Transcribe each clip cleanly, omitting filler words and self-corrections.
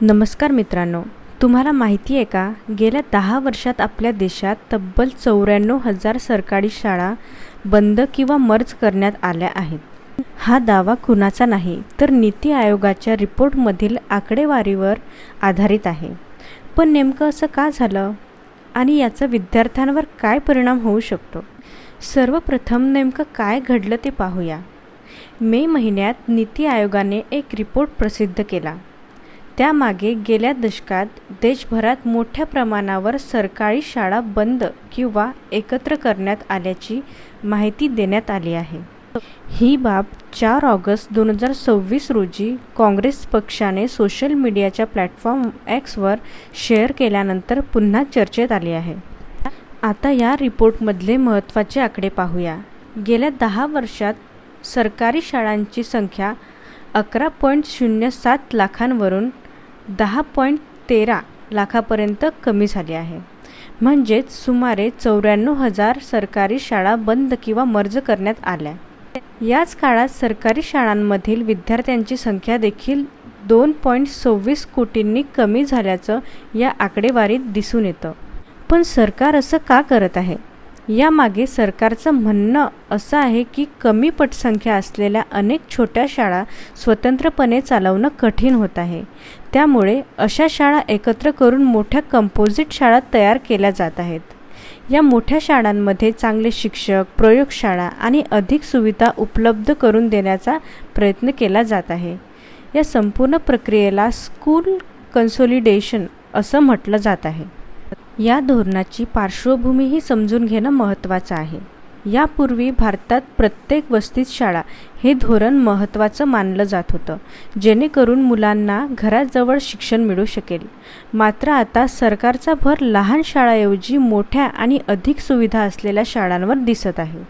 नमस्कार मित्रांनो, तुम्हाला माहिती आहे का, गेल्या 10 वर्षात आपल्या देशात तब्बल 94,000 सरकारी शाळा बंद किंवा मर्ज करण्यात आल्या आहेत। हा दावा कुणाचा नाही, तर नीती आयोगाच्या रिपोर्टमधील आकडेवारीवर आधारित आहे। पण नेमकं असं का झालं आणि याचा विद्यार्थ्यांवर काय परिणाम होऊ शकतो? सर्वप्रथम नेमकं काय घडलं ते पाहूया। मे महिन्यात नीती आयोगाने एक रिपोर्ट प्रसिद्ध केला। त्यामागे गेल्या दशकात देशभरात मोठ्या प्रमाणावर सरकारी शाळा बंद किंवा एकत्र करण्यात आल्याची माहिती देण्यात आली आहे। ही बाब 4 ऑगस्ट 2026 रोजी काँग्रेस पक्षाने सोशल मीडियाच्या प्लॅटफॉर्म एक्सवर शेअर केल्यानंतर पुन्हा चर्चेत आली आहे। आता या रिपोर्टमधले महत्त्वाचे आकडे पाहूया। गेल्या 10 वर्षात सरकारी शाळांची संख्या 11.07 लाखांवरून 10.13 लाखापर्यंत कमी झाली आहे। म्हणजेच सुमारे 94,000 सरकारी शाळा बंद किंवा मर्ज करण्यात आल्या। याच काळात सरकारी शाळांमधील विद्यार्थ्यांची संख्या देखील 2.26 कोटींनी कमी झाल्याचं या आकडेवारीत दिसून येतं। पण सरकार असं का करत आहे? यामागे सरकारचं म्हणणं असं आहे की कमी पटसंख्या असलेल्या अनेक छोट्या शाळा स्वतंत्रपणे चालवणं कठीण होत आहे। त्यामुळे अशा शाळा एकत्र करून मोठ्या कंपोजिट शाळा तयार केल्या जात आहेत। या मोठ्या शाळांमध्ये चांगले शिक्षक, प्रयोगशाळा आणि अधिक सुविधा उपलब्ध करून देण्याचा प्रयत्न केला जात आहे। या संपूर्ण प्रक्रियेला स्कूल कन्सोलिडेशन असं म्हटलं जात आहे। या धोरणाची पार्श्वभूमीही समजून घेणं महत्त्वाचं आहे। यापूर्वी भारतात प्रत्येक वस्तीत शाळा हे धोरण महत्त्वाचं मानलं जात होतं, जेणेकरून मुलांना घराजवळ शिक्षण मिळू शकेल। मात्र आता सरकारचा भर लहान शाळांऐवजी मोठ्या आणि अधिक सुविधा असलेल्या शाळांवर दिसत आहे।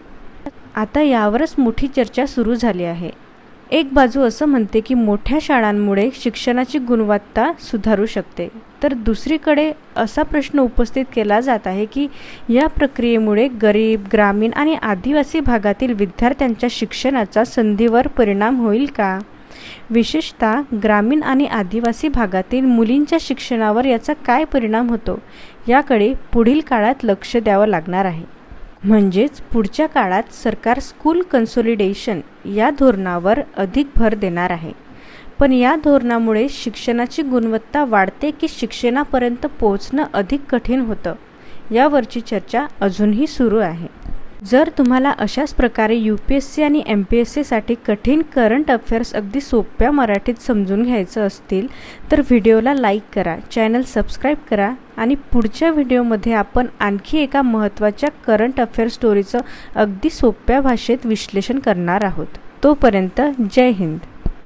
आता यावरच मोठी चर्चा सुरू झाली आहे। एक बाजू असं म्हणते की मोठ्या शाळांमुळे शिक्षणाची गुणवत्ता सुधारू शकते, तर दुसरीकडे असा प्रश्न उपस्थित केला जात आहे की या प्रक्रियेमुळे गरीब, ग्रामीण आणि आदिवासी भागातील विद्यार्थ्यांच्या शिक्षणाचा संधीवर परिणाम होईल का? विशेषतः ग्रामीण आणि आदिवासी भागातील मुलींच्या शिक्षणावर याचा काय परिणाम होतो, याकडे पुढील काळात लक्ष द्यावं लागणार आहे। म्हणजेच पुढच्या काळात सरकार स्कूल कन्सोलिडेशन या धोरणावर अधिक भर देणार आहे। पण या धोरणामुळे शिक्षणाची गुणवत्ता वाढते की शिक्षणापर्यंत पोहोचणं अधिक कठीण होतं, यावरची चर्चा अजूनही सुरू आहे। जर तुम्हाला अशाच प्रकारे UPSC आणि MPSCसाठी कठीण करंट अफेअर्स अगदी सोप्या मराठीत समजून घ्यायचं असतील तर व्हिडिओला लाईक करा, चॅनल सबस्क्राईब करा आणि पुढच्या व्हिडिओमध्ये आपण आणखी एका महत्त्वाच्या करंट अफेअर स्टोरीचं अगदी सोप्या भाषेत विश्लेषण करणार आहोत। तोपर्यंत जय हिंद।